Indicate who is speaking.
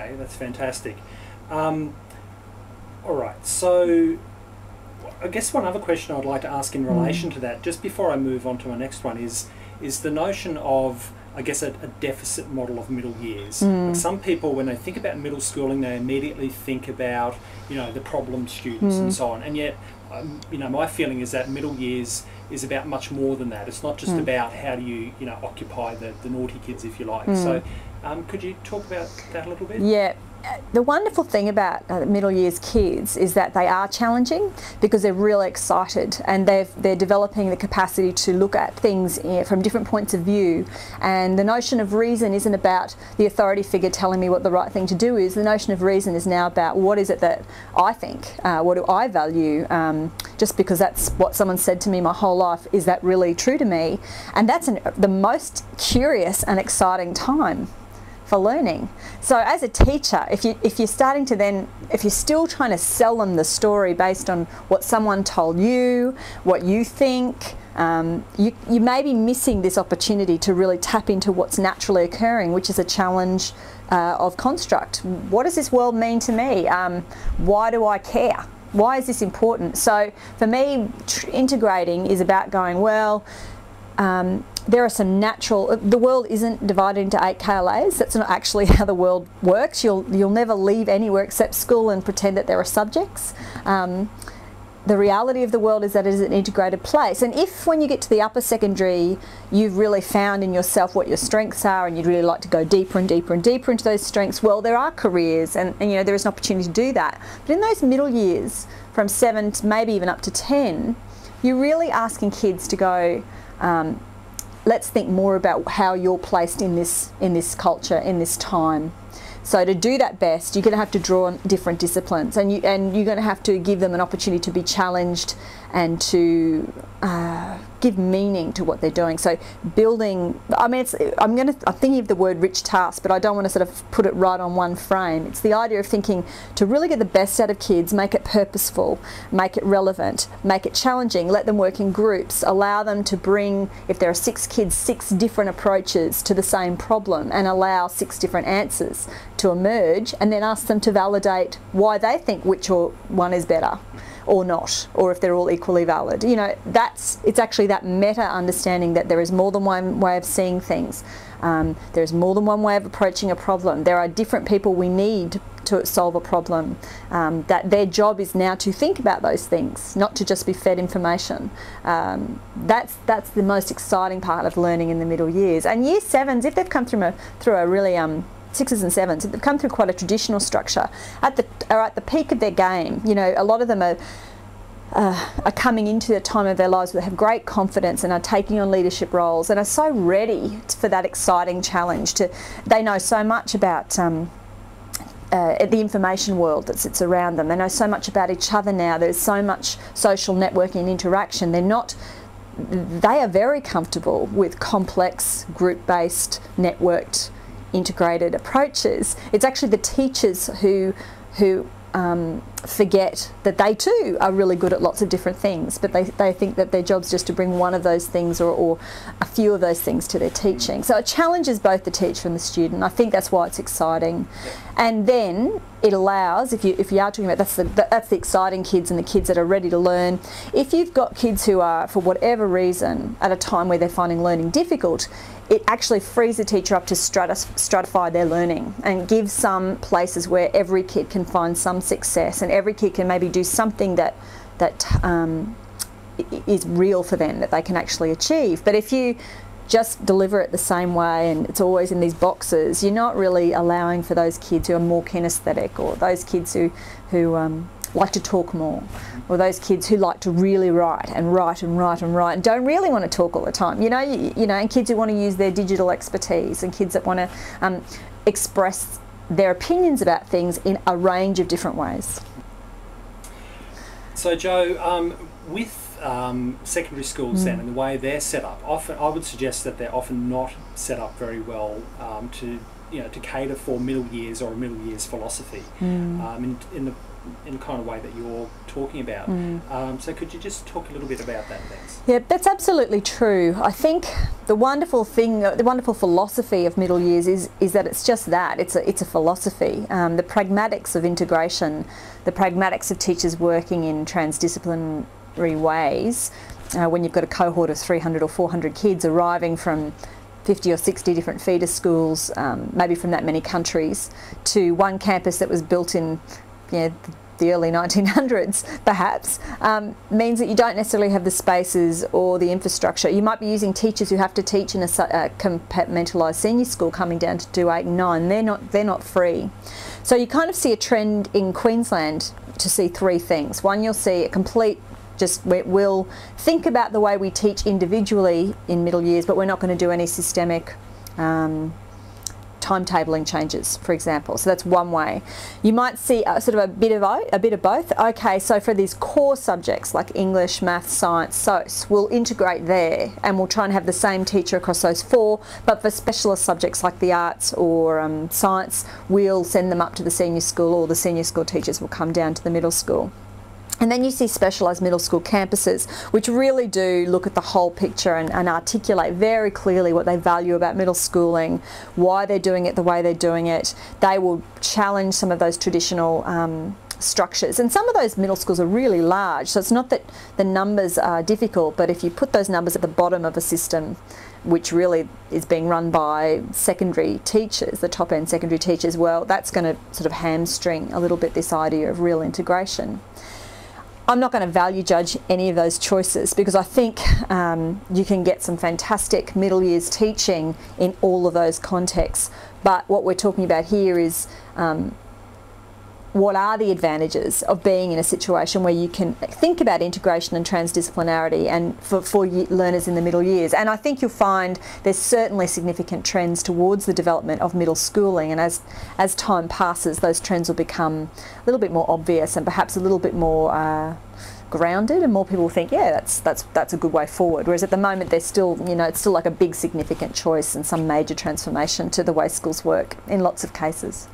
Speaker 1: Okay, that's fantastic. All right, so I guess one other question I'd like to ask in relation to that, just before I move on to my next one, is the notion of, I guess, a deficit model of middle years. Like some people, when they think about middle schooling, they immediately think about, you know, the problem students and so on. And yet, you know, my feeling is that middle years is about much more than that. It's not just about how do you, you know, occupy the naughty kids, if you like. So could you talk about that a little bit?
Speaker 2: Yeah. The wonderful thing about middle years kids is that they are challenging because they're really excited and they're developing the capacity to look at things from different points of view. And the notion of reason isn't about the authority figure telling me what the right thing to do is. The notion of reason is now about what is it that I think, what do I value, just because that's what someone said to me my whole life, is that really true to me? And that's the most curious and exciting time for learning. So as a teacher, if you're starting to then, if you're still trying to sell them the story based on what someone told you, what you think, you may be missing this opportunity to really tap into what's naturally occurring, which is a challenge of construct. What does this world mean to me? Why do I care? Why is this important? So for me, integrating is about going, well, there are some natural, the world isn't divided into 8 KLAs. That's not actually how the world works. You'll never leave anywhere except school and pretend that there are subjects. The reality of the world is that it is an integrated place. And if when you get to the upper secondary, you've really found in yourself what your strengths are and you'd really like to go deeper and deeper and deeper into those strengths, well, there are careers and you know, there is an opportunity to do that. But in those middle years, from 7 to maybe even up to 10, you're really asking kids to go, let's think more about how you're placed in this culture, in this time. So to do that best, you're going to have to draw on different disciplines, and you're going to have to give them an opportunity to be challenged and to give meaning to what they're doing. So building, I mean, I'm thinking of the word rich task, but I don't want to sort of put it right on one frame. It's the idea of thinking to really get the best out of kids, make it purposeful, make it relevant, make it challenging, let them work in groups, allow them to bring, if there are 6 kids, 6 different approaches to the same problem and allow 6 different answers to emerge, and then ask them to validate why they think which one is better or not, or if they're all equally valid. You know, it's actually that meta understanding that there is more than one way of seeing things. There's more than one way of approaching a problem. There are different people we need to solve a problem. That their job is now to think about those things, not to just be fed information. That's the most exciting part of learning in the middle years. And year 7s, if they've come through a really 6s and 7s, if they've come through quite a traditional structure, are at the peak of their game. You know, a lot of them are coming into a time of their lives where they have great confidence and are taking on leadership roles and are so ready for that exciting challenge. They know so much about the information world that sits around them. They know so much about each other now. There's so much social networking and interaction. They are very comfortable with complex, group-based, networked, integrated approaches. It's actually the teachers who forget that they too are really good at lots of different things, but they think that their job's just to bring one of those things or a few of those things to their teaching. So it challenges both the teacher and the student. I think that's why it's exciting. And then it allows, if you are talking about, that's the exciting kids and the kids that are ready to learn. If you've got kids who are, for whatever reason, at a time where they're finding learning difficult, it actually frees the teacher up to stratify their learning and give some places where every kid can find some success and every kid can maybe do something that is real for them, that they can actually achieve. But if you just deliver it the same way and it's always in these boxes, you're not really allowing for those kids who are more kinesthetic, or those kids who like to talk more, or those kids who like to really write and don't really want to talk all the time. You know, and kids who want to use their digital expertise, and kids that want to express their opinions about things in a range of different ways.
Speaker 1: So Jo, with secondary schools and the way they're set up, often I would suggest that they're often not set up very well to to cater for middle years or a middle years philosophy in the kind of way that you're talking about. So could you just talk a little bit about that, thanks?
Speaker 2: Yeah, that's absolutely true. I think the wonderful philosophy of middle years is that it's just that. It's a philosophy. The pragmatics of integration, the pragmatics of teachers working in transdisciplinary ways, when you've got a cohort of 300 or 400 kids arriving from 50 or 60 different feeder schools, maybe from that many countries, to one campus that was built in the early 1900s, perhaps, means that you don't necessarily have the spaces or the infrastructure. You might be using teachers who have to teach in a compartmentalised senior school coming down to do 8 and 9. They're not free. So you kind of see a trend in Queensland to see 3 things. One, you'll see a complete we'll think about the way we teach individually in middle years, but we're not going to do any systemic timetabling changes, for example. So that's one way. You might see sort of a bit of both. Okay, so for these core subjects like English, maths, science, SOS, we'll integrate there and we'll try and have the same teacher across those 4, but for specialist subjects like the arts or science, we'll send them up to the senior school, or the senior school teachers will come down to the middle school. And then you see specialised middle school campuses, which really do look at the whole picture and articulate very clearly what they value about middle schooling, why they're doing it the way they're doing it. They will challenge some of those traditional structures. And some of those middle schools are really large, so it's not that the numbers are difficult, but if you put those numbers at the bottom of a system, which really is being run by secondary teachers, the top-end secondary teachers, well, that's going to sort of hamstring a little bit this idea of real integration. I'm not going to value judge any of those choices, because I think you can get some fantastic middle years teaching in all of those contexts. But what we're talking about here is what are the advantages of being in a situation where you can think about integration and transdisciplinarity and for learners in the middle years. And I think you'll find there's certainly significant trends towards the development of middle schooling, and as time passes, those trends will become a little bit more obvious and perhaps a little bit more grounded, and more people will think, yeah, that's a good way forward. Whereas at the moment, there's still, it's still like a big significant choice and some major transformation to the way schools work in lots of cases.